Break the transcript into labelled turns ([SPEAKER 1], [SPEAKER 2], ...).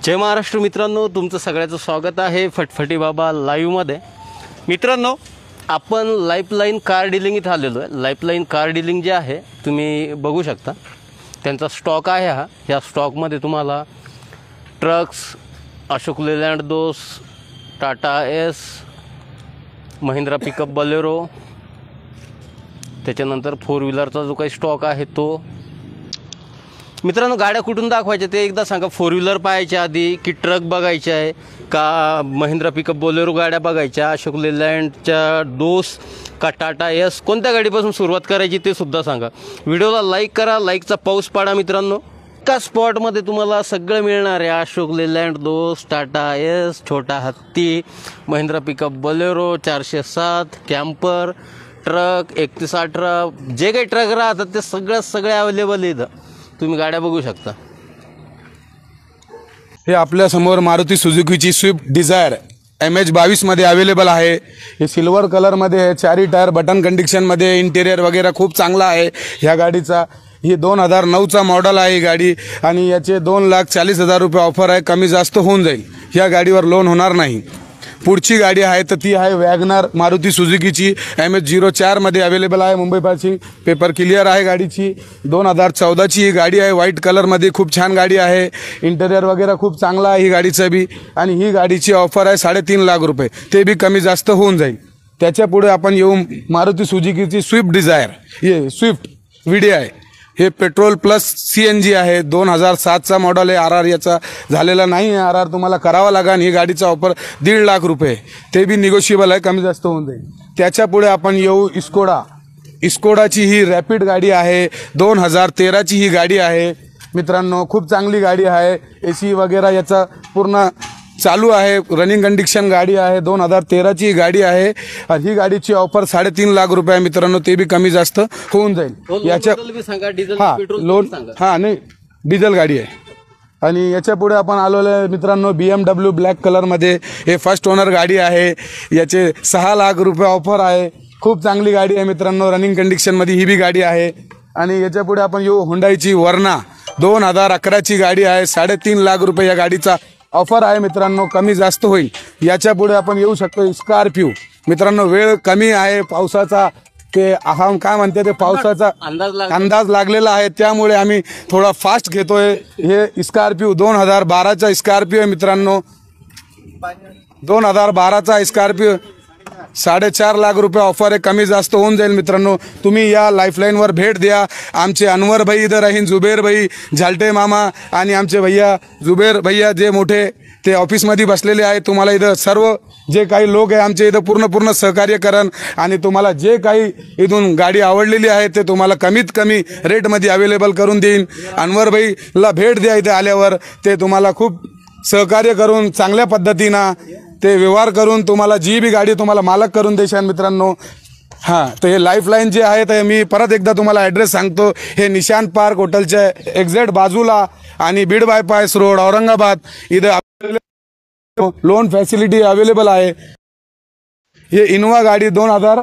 [SPEAKER 1] जय महाराष्ट्र मित्रांनो, तुमचं सगळ्याचं स्वागत आहे फटफटी बाबा लाईव्हमध्ये। मित्रांनो, आपण लाईफलाईन कार डीलिंग इथं आलेलो आहे। लाईफलाईन कार डीलिंग जे आहे तुम्ही बघू शकता, त्यांचा स्टॉक आहे हा। या स्टॉकमध्ये तुम्हाला trucks, Ashok Leyland 2, Tata S, Mahindra pickup Bolero, त्याच्यानंतर 4 व्हीलरचा जो काही स्टॉक आहे तो। मित्रांनो, गाड्या कुठून दाखवायच्या ते एकदा सांगा। 4 व्हीलर पाहायच्या आधी की ट्रक बघायचे आहे का, महिंद्रा पिकअप बोलेरो गाड्या बघायच्या, अशोक लेलँडच्या 2 का टाटा एस, कोणत्या गाडीपासून सुरुवात करायची ते सुद्धा सांगा। व्हिडिओला लाईक करा, लाईकचा पाऊस पाडा मित्रांनो। एका स्पॉटमध्ये तुम्हाला सगळं मिळणार आहे। अशोक लेलँड 2, टाटा एस, छोटा हत्ती, Mahindra pickup Bolero 407, camper, truck 3118, जे काही ट्रक राहतात ते सगळे अवेलेबल आहे इथं। तुम्ही गाड्या बघू शकता।
[SPEAKER 2] हे आपल्या समोर मारुती सुझुकीची स्विफ्ट डिझायर MH22 मध्ये अवेलेबल आहे। हे सिल्वर कलर मध्ये आहे, 4 टायर बटन कंडिशन मध्ये, इंटेरियर वगैरे खूप चांगला आहे ह्या गाडीचा। ही 2009चा मॉडेल आहे ही गाडी आणि याचे 2,40,000 रुपये ऑफर आहे, कमी जास्त होऊन जाईल। ह्या गाडीवर लोन होणार नाही। पुढची गाडी आहे तर ती आहे वॅगनर मारुती सुझुकीची MH04 मध्ये अवेलेबल आहे। मुंबई पासिंग, पेपर क्लिअर आहे गाडीची। 2014ची ही गाडी आहे, व्हाईट कलरमध्ये, खूप छान गाडी आहे। इंटेरियर वगैरे खूप चांगला आहे ही गाडीचं बी आणि ही गाडीची ऑफर आहे 3.5 लाख रुपये, ते बी कमी जास्त होऊन जाईल। त्याच्या पुढे आपण येऊ मारुती सुझुकीची स्विफ्ट डिझायर, हे स्विफ्ट VDI, हे पेट्रोल प्लस CNG आहे। 2007चा मॉडेल आहे। RR याचा झालेला नाही आहे, RR तुम्हाला करावा लागेल। ही गाडीचा ऑफर 1.5 लाख रुपये, ते बी निगोशिएबल आहे, कमी जास्त होऊन जाईल। त्याच्या पुढे आपण येऊ इस्कोडाची ही रॅपिड गाडी आहे। 2013ची ही गाडी आहे मित्रांनो, खूप चांगली गाडी आहे। AC वगैरे याचा पूर्ण चालू आहे, रनिंग कंडिशन गाडी आहे। 2013ची गाडी आहे। ही गाडीची ऑफर 3.5 लाख रुपये आहे मित्रांनो, ते बी कमी जास्त होऊन जाईल। याच्या लोन नाही, डिझेल गाडी आहे। आणि याच्या पुढे आपण आलेलो आहे मित्रांनो BMW ब्लॅक कलरमध्ये, हे फर्स्ट ओनर गाडी आहे। याचे 6 लाख रुपये ऑफर आहे। खूप चांगली गाडी आहे मित्रांनो, रनिंग कंडिशनमध्ये ही बी गाडी आहे। आणि याच्या पुढे आपण येऊ हुंडाईची वर्ना, 2011ची गाडी आहे। 3.5 लाख रुपये या गाडीचा ऑफर आहे मित्रांनो, कमी जास्त होईल। याच्या पुढे आपण येऊ शकतो स्कॉर्पिओ मित्रांनो, वेळ कमी आहे पावसाचा, ते काय म्हणते ते पावसाचा अंदाज लागलेला आहे, त्यामुळे आम्ही थोडा फास्ट घेतोय। हे स्कॉर्पिओ 2012चा स्कॉर्पिओ आहे मित्रांनो, 2012चा स्कॉर्पिओ 4.5 लाख रुपये ऑफर आहे, कमी जास्त होऊन जाईल मित्रांनो। तुम्ही या लाईफलाईनवर भेट द्या। आमचे अनवर भाई इधर राहीन, जुबेर भाई, झालटे मामा आणि आमचे भैया जुबेर भैया जे मोठे ते ऑफिसमध्ये बसलेले आहे। तुम्हाला इथं सर्व जे काही लोक आहे आमचे इथं पूर्ण सहकार्य करण आणि तुम्हाला जे काही इथून गाडी आवडलेली आहे ते तुम्हाला कमीत कमी रेटमध्ये अवेलेबल करून देईन। अनवर भाईला भेट द्या, इथे आल्यावर ते तुम्हाला खूप सहकार्य करून चांगल्या पद्धतीनं ते व्यवहार करून तुम्हाला जी बी गाडी तुम्हाला मालक करून देशान मित्रांनो। हां, तर हे लाईफलाईन जे आहे तर मी परत एकदा तुम्हाला ॲड्रेस सांगतो। हे निशांत पार्क हॉटेलच्या एक्झॅक्ट बाजूला आणि बीड बायपास रोड, औरंगाबाद, इथं लोन फॅसिलिटी अवेलेबल आहे। हे इनोवा गाडी 2000